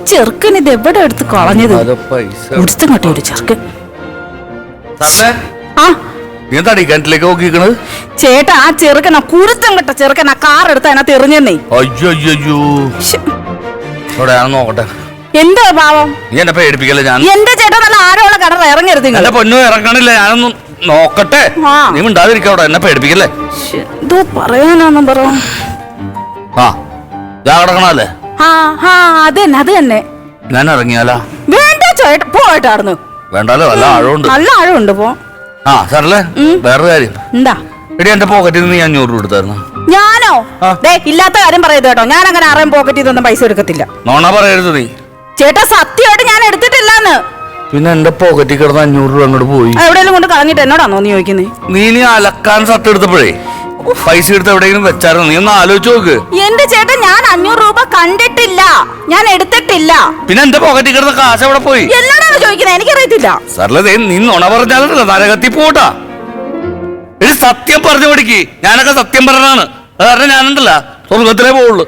ചെറുക്കൻ ഇത് എവിടെ എടുത്ത് കളഞ്ഞത്? എടുത്തുങ്ങോട്ടെ ഒരു ചെറുക്കൻ. ചേട്ടാ ആ ചെറുക്കനാ കുരുത്തം കെട്ട ചെറുക്കനാ കാർ എടുത്ത് അതിനകത്ത് എറിഞ്ഞെന്നേ. നോക്കട്ടെ എന്താ പാവം? എന്റെ ചേട്ടാ നല്ല ആരോള കടറ ഇറങ്ങരുത്. ഇറങ്ങണില്ല, ഞാനൊന്നും നോക്കട്ടെ. നീ മിണ്ടാതിരിക്കവിടെ, എന്നെ പേടിപ്പിക്കല്ലേ. എന്തോ പറയാനാന്നും പറ. കിടക്കണല്ലേ? അത് തന്നെ. ഞാൻ ഇറങ്ങിയാലാ? വേണ്ട ചേട്ടാ, പോയിട്ടായിരുന്നു. വേണ്ടാലോ, നല്ല ആഴമുണ്ട്. നല്ല ആഴമുണ്ട് പോ. സാറല്ലേ വേറൊരു കാര്യം. എന്താ? എടി എന്റെ പോക്കറ്റിൽ നിന്ന് 500 രൂപ എടുത്തായിരുന്നു. ഞാനോ? ഇല്ലാത്ത കാര്യം പറയരുത് കേട്ടോ. ഞാൻ അങ്ങനെ ആരെയും പോക്കറ്റിൽ നിന്നൊന്നും പൈസ എടുക്കത്തില്ല. നോണ പറയരുത് നീ. ചേട്ടാ സത്യമായിട്ട് ഞാൻ എടുത്തിട്ടില്ലാന്ന്. പിന്നെ എന്റെ പോക്കറ്റിൽ കിടന്ന 500 രൂപ അങ്ങോട്ട് പോയി. എവിടെയെങ്കിലും കൊണ്ട് കളഞ്ഞിട്ട് എന്നോടാണോ നീ ചോദിക്കുന്നത്? നീ അലക്കാൻ ഷർട്ട് എടുത്തപ്പോഴേ പൈസ എടുത്ത് എവിടെയെങ്കിലും വെച്ചായിരുന്നു? നീ ഒന്ന് ആലോചിച്ച് നോക്ക്. എന്റെ ചേട്ടാ ഞാൻ 500 രൂപ കണ്ടിട്ടില്ല, ഞാൻ എടുത്തിട്ടില്ല. പിന്നെ എന്റെ പോക്കറ്റിൽ കിടന്ന കാശ് എവിടെ പോയി? എന്നോടാണ് ചോദിക്കുന്നത്, എനിക്കറിയത്തില്ല. സാറല്ലേ നീ നുണ പറഞ്ഞാലോ നരകത്തി പോട്ടാ. ഒരു സത്യം പറഞ്ഞു പഠിക്ക്. ഞാനൊക്കെ സത്യം പറഞ്ഞാണ്. അത് കാരണം ഞാനുണ്ടല്ല സ്വർഗത്തിലേ പോവുള്ളൂ.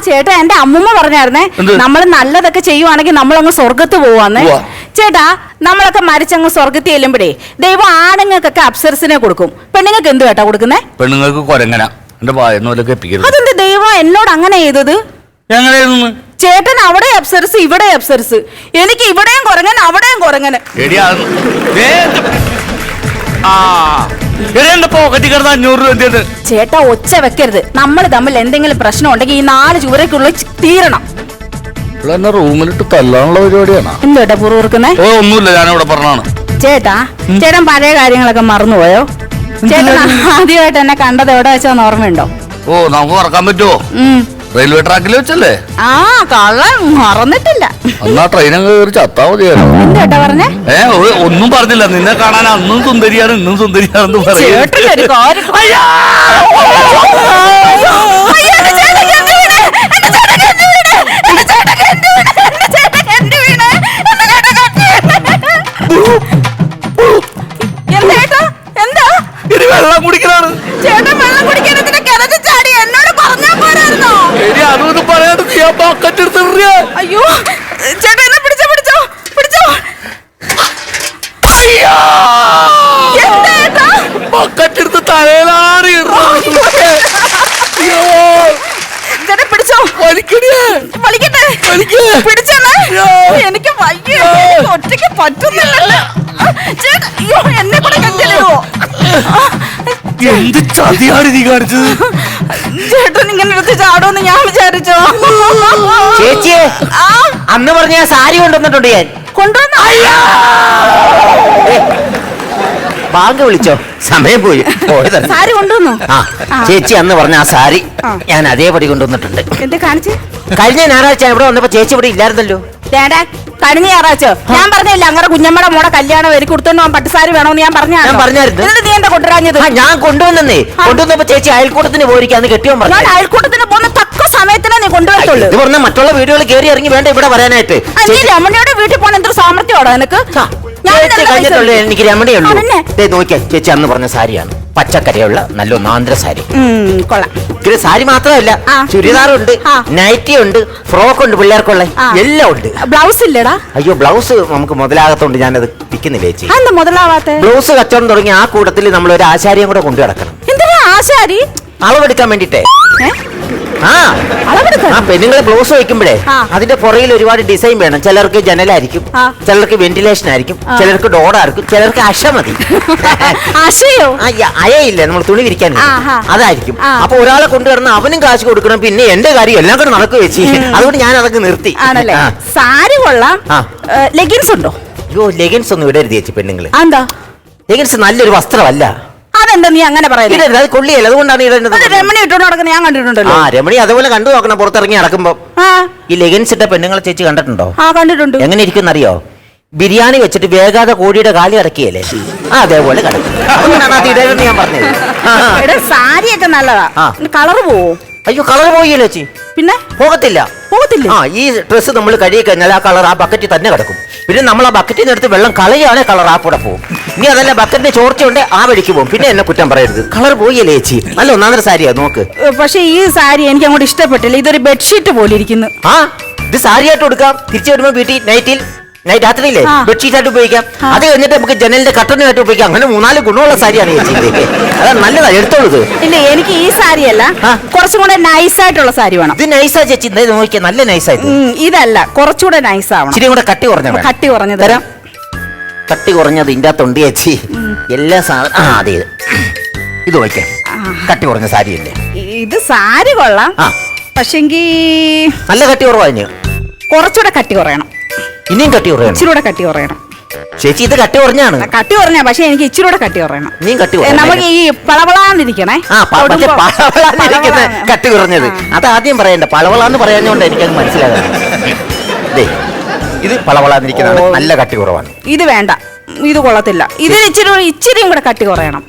ചേട്ടാ എന്റെ അമ്മൂമ്മ പറഞ്ഞായിരുന്നേ, നമ്മൾ നല്ലതൊക്കെ ചെയ്യുവാണെങ്കിൽ നമ്മളങ്ങ് സ്വർഗത്ത് പോവാന്നേ. ചേട്ടാ നമ്മളൊക്കെ മരിച്ചങ്ങ് സ്വർഗത്തിൽ ചെല്ലുമ്പോഴേ ദൈവം ആണുങ്ങൾക്കൊക്കെ അപ്സരസിനെ കൊടുക്കും. പെണ്ണുങ്ങൾക്ക് എന്ത് കേട്ടാ കൊടുക്കുന്നേ? പെണ്ണുങ്ങൾക്ക് കൊരങ്ങന. എന്റെ വായനോലൊക്കെ അതെന്ത് ദൈവം എന്നോട് അങ്ങനെ ചെയ്തത്? എങ്ങനെയായിരുന്നു? ചേട്ടൻ അവിടെ അപ്സരസ് ഇവിടെ അപ്സരസ്, എനിക്ക് ഇവിടെയും കുറങ്ങൻ അവിടെയും കുറങ്ങന്. ചേട്ടാ ഒച്ച വെക്കരുത്. നമ്മൾ തമ്മിൽ എന്തെങ്കിലും പ്രശ്നം ഉണ്ടെങ്കിൽ ഈ 4 ചുവരക്കുള്ളിൽ തീരണം. റൂമിലിട്ട് തല്ലാനുള്ള പരിപാടിയാണ്. എന്തേട്ടാ പുറകുറുക്കുന്നേ? ഒന്നുമില്ല, ഞാനിവിടെ പറഞ്ഞാണ്. ചേട്ടാ ചേട്ടൻ പഴയ കാര്യങ്ങളൊക്കെ മറന്നുപോയോ? ചേട്ടൻ ആദ്യമായിട്ട് എന്നെ കണ്ടത് എവിടെ വെച്ചാന്ന് ഓർമ്മയുണ്ടോ? നമുക്ക് മറക്കാൻ പറ്റുമോ? റെയിൽവേ ട്രാക്കിൽ വെച്ചല്ലേ? കള്ളൻ മറന്നിട്ടില്ല. എന്നാ ട്രെയിനും കയറി ചത്താ മതിയായിരുന്നു. എന്താ പറഞ്ഞേ? ഒന്നും പറഞ്ഞില്ല. നിന്നെ കാണാൻ അന്നും സുന്ദരിയാണ് ഇന്നും സുന്ദരിയാണെന്ന് പറയാ. വെള്ളം കുടിക്കലാണ്. ചേട്ടൻ വെള്ളം കുടിക്കാൻ കിണറ്റ് ചാടി എന്നോട് പറഞ്ഞാ പോരായിരുന്നോ? അതൊന്ന് പറയാണ്ട് നീ ആ ബക്കറ്റ് എടുത്തിട്ട്. അയ്യോ ചേട്ടാ എന്നെ പിടിച്ചോ പിടിച്ചോ പിടിച്ചോ. ബക്കറ്റ് എടുത്ത് തലയിലാണ് ചേട്ടാ പിടിച്ചോ. വലിക്കട്ടെ പിടിച്ചേ. എനിക്ക് വയ്യ, ഒറ്റയ്ക്ക് പറ്റുന്നില്ലല്ലോ ചേട്ടാ. അയ്യോ എന്നെ കൂടെ കെട്ടിടുവോ? എന്ത് ചതിയാണ് നീ കാണിച്ചത്? ചേട്ടൻ ഇങ്ങനെ എടുത്ത് ചാടുമെന്ന് ഞാൻ വിചാരിച്ചോ? ചേച്ചിയെ അന്ന് പറഞ്ഞ സാരി കൊണ്ടുവന്നിട്ടുണ്ട്. ഞാൻ കൊണ്ടുവന്ന ബാങ്ക് വിളിച്ചോ? സമയം പോയി. സാരി കൊണ്ടുവന്നു. ചേച്ചി അന്ന് പറഞ്ഞ ആ സാരി ഞാൻ അതേപടി കൊണ്ടുവന്നിട്ടുണ്ട്. എന്താ കാണിച്ച്? കഴിഞ്ഞ ഞായറാഴ്ച ഇവിടെ വന്നപ്പോ ചേച്ചി ഇവിടെ ഇല്ലായിരുന്നല്ലോ. കഴിഞ്ഞ ഞായറാഴ്ച ഞാൻ പറഞ്ഞില്ല അങ്ങനെ കുഞ്ഞമ്മയുടെ മോടെ കല്യാണം എനിക്ക് കൊടുത്തോണ്ട് പോകാൻ പട്ടുസാരി വേണോന്ന് ഞാൻ പറഞ്ഞായിരുന്നു. നീ എന്താ കൊണ്ടുവരാഞ്ഞത്? ഞാൻ കൊണ്ടുവന്നേ. കൊണ്ടുവന്നപ്പോ ചേച്ചി അയൽക്കൂട്ടത്തിന് പോയിരിക്കാന്ന് കെട്ടിയോ പറഞ്ഞു. ഞാൻ അയൽക്കൂട്ടത്തിന് പോകുന്ന തക്ക സമയത്തിനെ നീ കൊണ്ടുവരത്തുള്ളൂ. ഇത് പറഞ്ഞ മറ്റുള്ള വീടുകൾ കയറി ഇറങ്ങി വേണ്ട ഇവിടെ വരാനായിട്ട്. നീ രമണിയുടെ വീട്ടിൽ പോകാൻ എന്തൊരു സാമർത്ഥ്യമാണോ നിനക്ക്? എനിക്ക് രമണിയുള്ളൂ. നോക്കിയാ ചേച്ചി അന്ന് പറഞ്ഞ സാരിയാണ്. പച്ചക്കറിയുള്ള നല്ല ഒന്നാന്തര സാരി. ഇത് സാരി മാത്രമല്ല, ചുരിദാറുണ്ട്, നൈറ്റി ഉണ്ട്, ഫ്രോക്ക് ഉണ്ട്, പിള്ളേർക്കുള്ള എല്ലാം ഉണ്ട്. ബ്ലൗസ് ഇല്ലടാ? അയ്യോ ബ്ലൗസ് നമുക്ക് മുതലാകത്തോണ്ട് ഞാനത് വിൽക്കുന്നില്ല ചേച്ചി. മുതലാവാത്ത ബ്ലൗസ് കച്ചവടം തുടങ്ങി ആ കൂട്ടത്തിൽ നമ്മൾ ഒരു ആശാരിയും കൂടെ കൊണ്ടു കിടക്കണം. എന്തിനാ ആശാരി? അളവെടുക്കാൻ വേണ്ടിട്ടേ. പെണ്ണുങ്ങളെ ബ്ലൗസ് വയ്ക്കുമ്പോഴേ അതിന്റെ പുറകിൽ ഒരുപാട് ഡിസൈൻ വേണം. ചിലർക്ക് ജനലായിരിക്കും, ചിലർക്ക് വെന്റിലേഷൻ ആയിരിക്കും, ചിലർക്ക് ഡോറായിരിക്കും, ചിലർക്ക് അശ മതി. അയയില്ല നമ്മൾ തുണി വിരിക്കാൻ, അതായിരിക്കും. അപ്പൊ ഒരാളെ കൊണ്ടുവരണം, അവനും കാശ് കൊടുക്കണം. പിന്നെ എന്റെ കാര്യം എല്ലാം കൂടെ നടക്കുക വെച്ച്. അതുകൊണ്ട് ഞാൻ അതൊക്കെ നിർത്തി. സാരി കൊള്ളാം. ലെഗിൻസ് ഉണ്ടോ? അയ്യോ ലെഗിൻസ് ഒന്നും ഇടരുത് ചേച്ചി. പെണ്ണുങ്ങള് ലെഗിൻസ് നല്ലൊരു വസ്ത്രമല്ല. അതെന്താ നീ അങ്ങനെ പറയുന്നത്? അത് കൊള്ളിയല്ല, അതുകൊണ്ടാണ് ഇടുന്നത്. രമണി ഇട്ടോണ്ട് നടക്കുന്ന ഞാൻ കണ്ടിട്ടുണ്ടല്ലോ. രമണി അതുപോലെ കണ്ടു നോക്കണം പുറത്തിറങ്ങി നടക്കുമ്പോ. ഈ ലെഗിൻസ് ഇട്ട പെണ്ണുങ്ങളെ ചേച്ചി കണ്ടിട്ടുണ്ടോ? കണ്ടിട്ടുണ്ട്. എങ്ങനെ ഇരിക്കും അറിയോ? ബിരിയാണി വെച്ചിട്ട് വേഗാതെ കോഴിയുടെ കാലി ഇറക്കിയല്ലേ അതേപോലെ കിടക്കും. അതുകൊണ്ടാണ് അത് ഇടരുതെന്ന് ഞാൻ പറഞ്ഞത്. സാരിയൊക്കെ നല്ലതാ. കളർ പോവോ? അയ്യോ കളർ പോയല്ലോ ചേച്ചി. പിന്നെ പോകത്തില്ല. ഈ ഡ്രസ്സ് നമ്മൾ കഴുകി കഴിഞ്ഞാൽ ആ കളർ ആ ബക്കറ്റിൽ തന്നെ കിടക്കും. പിന്നെ നമ്മൾ ആ ബക്കറ്റിൽ നിന്ന് എടുത്ത് വെള്ളം കളയുകയാണെങ്കിൽ കളർ ആ കൂടെ പോകും. ഇനി അതല്ല ബക്കറ്റിന് ചോർച്ചയുണ്ട് ആ വഴിക്ക് പോകും. പിന്നെ എന്നെ കുറ്റം പറയരുത്. കളർ പോയല്ലേ ചേച്ചി. നല്ല ഒന്നാന്തര സാരിയാ നോക്ക്. പക്ഷെ ഈ സാരി എനിക്ക് അങ്ങോട്ട് ഇഷ്ടപ്പെട്ടില്ല. ഇതൊരു ബെഡ്ഷീറ്റ് പോലെ ഇരിക്കുന്നു. ഇത് സാരിയായിട്ട് കൊടുക്കാം, തിരിച്ചു വരുമ്പോ വീട്ടിൽ നൈറ്റ് രാത്രിയില്ലേ ആ. ബെഡ്ഷീറ്റ് ആയിട്ട് ഉപയോഗിക്കാം. അത് കഴിഞ്ഞിട്ട് നമുക്ക് ജനലിന്റെ കട്ടനായിട്ട് ഉപയോഗിക്കാം. അങ്ങനെ 3-4 ഗുണമുള്ള സാരിയാണ് ചേച്ചി. അതാണ് നല്ലതാ, എടുത്തോളൂ ഇത്. ഇല്ല എനിക്ക് ഈ സാരി അല്ല, ആ. കുറച്ചും കൂടെ നൈസ് ആയിട്ടുള്ള സാരി വേണം. ഇത് നൈസാ ചേച്ചി, ഇത് നോക്കിയാ നല്ല നൈസായിട്ട്. ഇതല്ല, കുറച്ചുകൂടെ നൈസ് ആവണം. ഇച്ചിരി കൂടെ കട്ടി കുറഞ്ഞ വേണം. കട്ടി കുറഞ്ഞത് തരാം. കട്ടി കുറഞ്ഞത് ഇതിന്റെ അകത്തുണ്ട് ചേച്ചി. എല്ലാ സാധനം അതെ ഇത് നോക്കിയാ കട്ടി കുറഞ്ഞ സാരിയല്ലേ. ഇത് സാരി കൊള്ളാം, ആ. പക്ഷെങ്കി നല്ല കട്ടി കുറവാഞ്ഞു. കുറച്ചുകൂടെ കട്ടി കുറയണം. ഇനിയും കട്ടി കുറയണം. ഇച്ചിരൂടെ കട്ടി കുറയണം. ചേച്ചി ഇത് കട്ടി കുറഞ്ഞാണ്. കട്ടി കുറഞ്ഞ, പക്ഷെ എനിക്ക് ഇച്ചിരൂടെ കട്ടി കുറയണം. ഇനിയും കട്ടി കുറയണം. നമുക്ക് ഈ പളവളാന്നിരിക്കണേ. പക്ഷെ പളവളാന്നിരിക്കുന്ന കട്ടി കുറഞ്ഞത് അത് ആദ്യം പറയണ്ട. പളവളാന്ന് പറയാഞ്ഞോണ്ട് എനിക്കത് മനസ്സിലാകാം. ഇത് പളവളാന്നിരിക്കുന്നതാണ്, നല്ല കട്ടി കുറവാണ്. ഇത് വേണ്ട, ഇത് കൊള്ളത്തില്ല. ഇതിന് ഇച്ചിരിയും കൂടെ കട്ടി കുറയണം.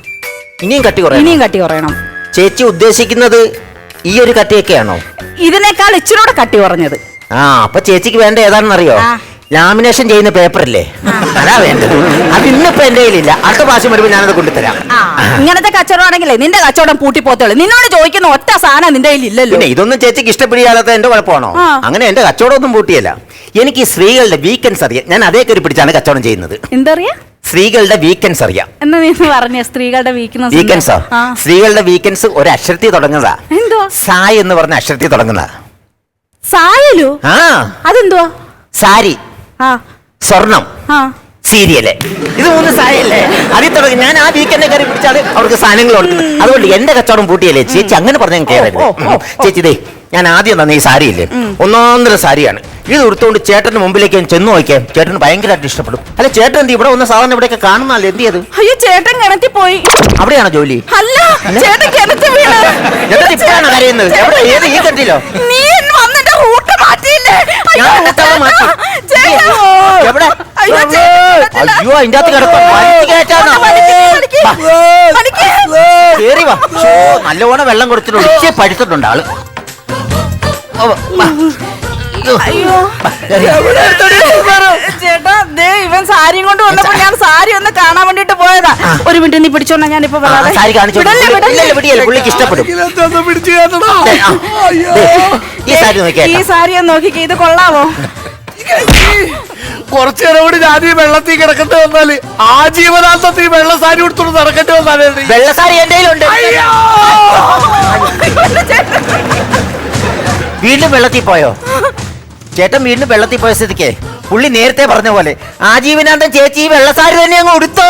ഇനിയും കട്ടി കുറയണം. ഇനിയും കട്ടി കുറയണം. ചേച്ചി ഉദ്ദേശിക്കുന്നത് ഈ ഒരു കട്ടിയൊക്കെയാണോ? ഇതിനേക്കാൾ ഇച്ചിരൂടെ കട്ടി കുറഞ്ഞത്. അപ്പൊ ചേച്ചിക്ക് വേണ്ട ഏതാണെന്ന് അറിയോ? ആ. ലാമിനേഷൻ ചെയ്യുന്ന പേപ്പറില്ലേ, അതാ വേണ്ടത്. അത് ഇന്നിപ്പോ എന്റെ കയ്യിലില്ല, അടുത്ത പ്രാവശ്യം വരുമ്പോ ഞാനത് കൊണ്ടുതരാം. ഇങ്ങനത്തെ കച്ചവടമാണെങ്കിലേ നിന്റെ കച്ചവടം പൂട്ടിപ്പോത്തുള്ളൂ. നിന്നോട് ചോദിക്കുന്ന ഒറ്റ സാധനം നിന്റെ കയ്യിൽ ഇല്ലല്ലോ. പിന്നെ ഇതൊന്നും ചേച്ചിക്ക് ഇഷ്ടപ്പെടിയാത്ത എന്റെ കുഴപ്പമാണോ? ആ. അങ്ങനെ എന്റെ കച്ചവടം ഒന്നും പൂട്ടിയല്ല. എനിക്ക് ഈ സ്ത്രീകളുടെ വീക്കെൻഡ്സ് അറിയാം. ഞാൻ അതേ കയറി പിടിച്ചാണ് കച്ചവടം ചെയ്യുന്നത്. എന്തറിയാ? സ്ത്രീകളുടെ വീക്കെൻഡ്സ് അറിയാം. എന്നാ നീ പറഞ്ഞ സ്ത്രീകളുടെ വീക്കെൻഡ്സോ? സ്ത്രീകളുടെ വീക്കെൻഡ്സ് ഒരു അക്ഷരത്തിൽ തുടങ്ങുന്നതാ. എന്തോ സായ് എന്ന് പറഞ്ഞ അക്ഷരത്തിൽ തുടങ്ങുന്നതാ. സായലു? അതെന്തുവാ? സാരി, ആ സ്വർണം, ആ സീരിയല്, ഇത് 3 സാരിയല്ലേ അതിൽ തുടങ്ങി. ഞാൻ ആ വീക്കെൻഡ് കയറി പിടിച്ചാണ് അവർക്ക് സാധനങ്ങൾ കൊടുക്കുന്നത്. അതുകൊണ്ട് എന്റെ കച്ചവടം പൂട്ടിയല്ലേ ചേച്ചി? അങ്ങനെ പറഞ്ഞാൽ കയറരുത് ചേച്ചി. ഇതേ ഞാൻ ആദ്യം തന്നെ ഈ സാരിയില്ലേ, ഒന്നാന്തര സാരിയാണ്. ഇത് എടുത്തുകൊണ്ട് ചേട്ടന്റെ മുമ്പിലേക്ക് ഞാൻ ചെന്ന് നോക്കിയാൽ ചേട്ടന് ഭയങ്കരമായിട്ട് ഇഷ്ടപ്പെടും. അല്ല ചേട്ടൻ എന്ത് ഇവിടെ വന്ന സാധനം ഇവിടെയൊക്കെ കാണുന്നല്ലേ? എന്ത് ചെയ്ത്? അയ്യോ, ചേട്ടൻ കിണറ്റി പോയി. അവിടെയാണോ ജോലി? അല്ല, ചേട്ടൻ കിണറ്റി വീണ്. ചേട്ടൻ ഇപ്പോഴാണ് കരയുന്നത്? എവിടെ? ഏത് ഈ കണ്ടില്ലോ? നീ വന്നിട്ട് റൂട്ട് മാറ്റിയില്ലേ? ഞാൻ റൂട്ടവിടെ മാറ്റി. ചേട്ടാ. എവിടെ? അയ്യോ, ചേട്ടൻ അയ്യോ അതിന്റെ അകത്ത് കിടക്കാം. കേറി വാ. നല്ലവണ്ണം വെള്ളം കൊടുത്തിട്ടുണ്ട്. ഇച്ചിരി പഴുത്തിട്ടുണ്ട് ആള്. അയ്യോ ചേട്ടാ, ദേ ഇവൻ സാരിയും കൊണ്ട് വന്നപ്പോ ഞാൻ സാരി ഒന്ന് കാണാൻ വേണ്ടിട്ട് പോയതാ. ഒരു മിനിറ്റ് നീ പിടിച്ചോണ്ടാ, ഞാനിപ്പോ സാരി കാണിച്ചു. പുള്ളിക്ക് ഇഷ്ടപ്പെടും. ഈ സാരി നോക്കിയാ ഈ സാരി ഒന്ന് നോക്കിക്കേ, ഇത് കൊള്ളാവോ? കുറച്ചു നേരം കൂടി ഞാൻ ഈ വെള്ളത്തിൽ കിടക്കേണ്ടി വന്നാല് ആജീവനാന്തത്തിൽ ഈ വെള്ള സാരി കൊടുത്തോണ്ട് നടക്കേണ്ടി വന്നാലേ. വെള്ള സാരി എന്റെ കയ്യിലുണ്ട്. വീണ്ടും വെള്ളത്തിൽ പോയോ? ചേട്ടൻ വീണ്ടും വെള്ളത്തിൽ പോയ സ്ഥിതിക്ക് പുള്ളി നേരത്തെ പറഞ്ഞ പോലെ ആജീവനാന്തം ചേച്ചി ഈ വെള്ളസാരി തന്നെ അങ്ങ് ഉടുത്തോ.